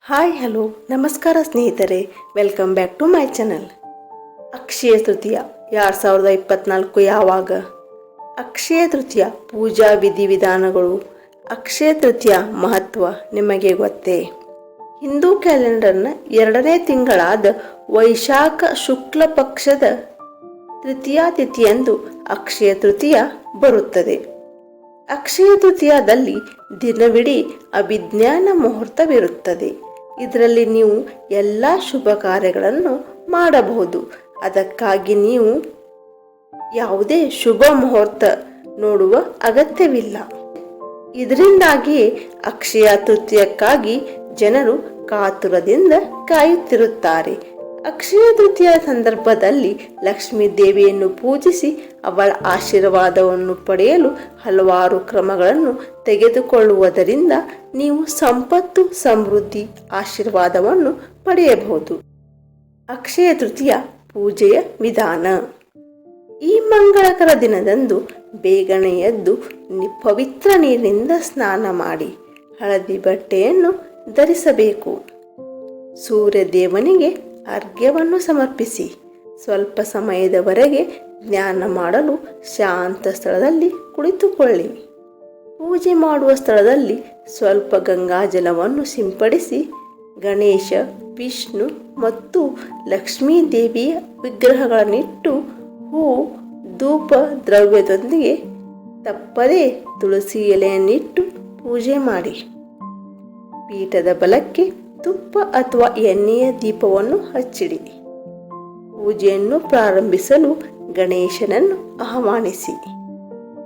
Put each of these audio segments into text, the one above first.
Hi hello ನಮಸ್ಕಾರ ಸ್ನೇಹಿತರೆ, welcome back to my channel. Akshaya Tritiya 2024 ಯಾವಾಗ? ಅಕ್ಷಯ ತೃತೀಯ ಪೂಜಾ ವಿಧಿವಿಧಾನಗಳು. ಅಕ್ಷಯ ತೃತೀಯ ಮಹತ್ವ ನಿಮಗೆ ಗೊತ್ತೇ? ಹಿಂದೂ ಕ್ಯಾಲೆಂಡರ್ನ 2ನೇ ತಿಂಗಳಾದ ವೈಶಾಖ ಶುಕ್ಲ ಪಕ್ಷದ ತೃತೀಯ ತಿಥಿಯಂದು ಅಕ್ಷಯ ತೃತೀಯ ಬರುತ್ತದೆ. ಅಕ್ಷಯ ತೃತೀಯದಲ್ಲಿ ದಿನವಿಡೀ ಅಭಿಜ್ಞಾನ ಮುಹೂರ್ತವಿರುತ್ತದೆ. ಇದರಲ್ಲಿ ನೀವು ಎಲ್ಲ ಶುಭ ಕಾರ್ಯಗಳನ್ನು ಮಾಡಬಹುದು. ಅದಕ್ಕಾಗಿ ನೀವು ಯಾವುದೇ ಶುಭ ಮುಹೂರ್ತ ನೋಡುವ ಅಗತ್ಯವಿಲ್ಲ. ಇದರಿಂದಾಗಿ ಅಕ್ಷಯ ತೃತೀಯಕ್ಕಾಗಿ ಜನರು ಕಾತುರದಿಂದ ಕಾಯುತ್ತಿರುತ್ತಾರೆ. ಅಕ್ಷಯ ತೃತೀಯ ಸಂದರ್ಭದಲ್ಲಿ ಲಕ್ಷ್ಮೀ ದೇವಿಯನ್ನು ಪೂಜಿಸಿ ಅವಳ ಆಶೀರ್ವಾದವನ್ನು ಪಡೆಯಲು ಹಲವಾರು ಕ್ರಮಗಳನ್ನು ತೆಗೆದುಕೊಳ್ಳುವುದರಿಂದ ನೀವು ಸಂಪತ್ತು, ಸಮೃದ್ಧಿ, ಆಶೀರ್ವಾದವನ್ನು ಪಡೆಯಬಹುದು. ಅಕ್ಷಯ ತೃತೀಯ ಪೂಜೆಯ ವಿಧಾನ. ಈ ಮಂಗಳಕರ ದಿನದಂದು ಬೇಗನೆ ಎದ್ದು ಪವಿತ್ರ ನೀರಿನಿಂದ ಸ್ನಾನ ಮಾಡಿ ಹಳದಿ ಬಟ್ಟೆಯನ್ನು ಧರಿಸಬೇಕು. ಸೂರ್ಯ ದೇವನಿಗೆ ಅರ್ಘ್ಯವನ್ನು ಸಮರ್ಪಿಸಿ ಸ್ವಲ್ಪ ಸಮಯದವರೆಗೆ ಧ್ಯಾನ ಮಾಡಲು ಶಾಂತ ಸ್ಥಳದಲ್ಲಿ ಕುಳಿತುಕೊಳ್ಳಿ. ಪೂಜೆ ಮಾಡುವ ಸ್ಥಳದಲ್ಲಿ ಸ್ವಲ್ಪ ಗಂಗಾಜಲವನ್ನು ಸಿಂಪಡಿಸಿ ಗಣೇಶ, ವಿಷ್ಣು ಮತ್ತು ಲಕ್ಷ್ಮೀ ದೇವಿಯ ವಿಗ್ರಹಗಳನ್ನಿಟ್ಟು ಹೂ, ಧೂಪ ದ್ರವ್ಯದೊಂದಿಗೆ ತಪ್ಪದೇ ತುಳಸಿ ಎಲೆಯನ್ನಿಟ್ಟು ಪೂಜೆ ಮಾಡಿ. ಪೀಠದ ಬಲಕ್ಕೆ ತುಪ್ಪ ಅಥವಾ ಎಣ್ಣೆಯ ದೀಪವನ್ನು ಹಚ್ಚಿಡಿ. ಪೂಜೆಯನ್ನು ಪ್ರಾರಂಭಿಸಲು ಗಣೇಶನನ್ನು ಆಹ್ವಾನಿಸಿ.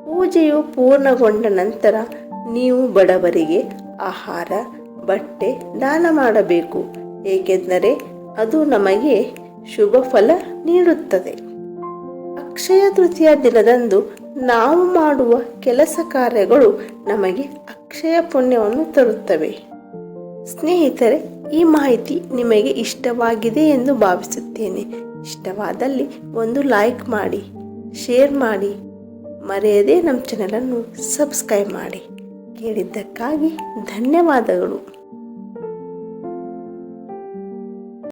ಪೂಜೆಯು ಪೂರ್ಣಗೊಂಡ ನಂತರ ನೀವು ಬಡವರಿಗೆ ಆಹಾರ, ಬಟ್ಟೆ ದಾನ ಮಾಡಬೇಕು. ಏಕೆಂದರೆ ಅದು ನಮಗೆ ಶುಭ ಫಲ ನೀಡುತ್ತದೆ. ಅಕ್ಷಯ ತೃತೀಯ ದಿನದಂದು ನಾವು ಮಾಡುವ ಕೆಲಸ ಕಾರ್ಯಗಳು ನಮಗೆ ಅಕ್ಷಯ ಪುಣ್ಯವನ್ನು ತರುತ್ತವೆ. ಸ್ನೇಹಿತರೆ, ಈ ಮಾಹಿತಿ ನಿಮಗೆ ಇಷ್ಟವಾಗಿದೆ ಎಂದು ಭಾವಿಸುತ್ತೇನೆ. ಇಷ್ಟವಾದಲ್ಲಿ ಒಂದು ಲೈಕ್ ಮಾಡಿ, ಶೇರ್ ಮಾಡಿ, ಮರೆಯದೇ ನಮ್ಮ ಚಾನಲನ್ನು ಸಬ್ಸ್ಕ್ರೈಬ್ ಮಾಡಿ. ಕೇಳಿದ್ದಕ್ಕಾಗಿ ಧನ್ಯವಾದಗಳು.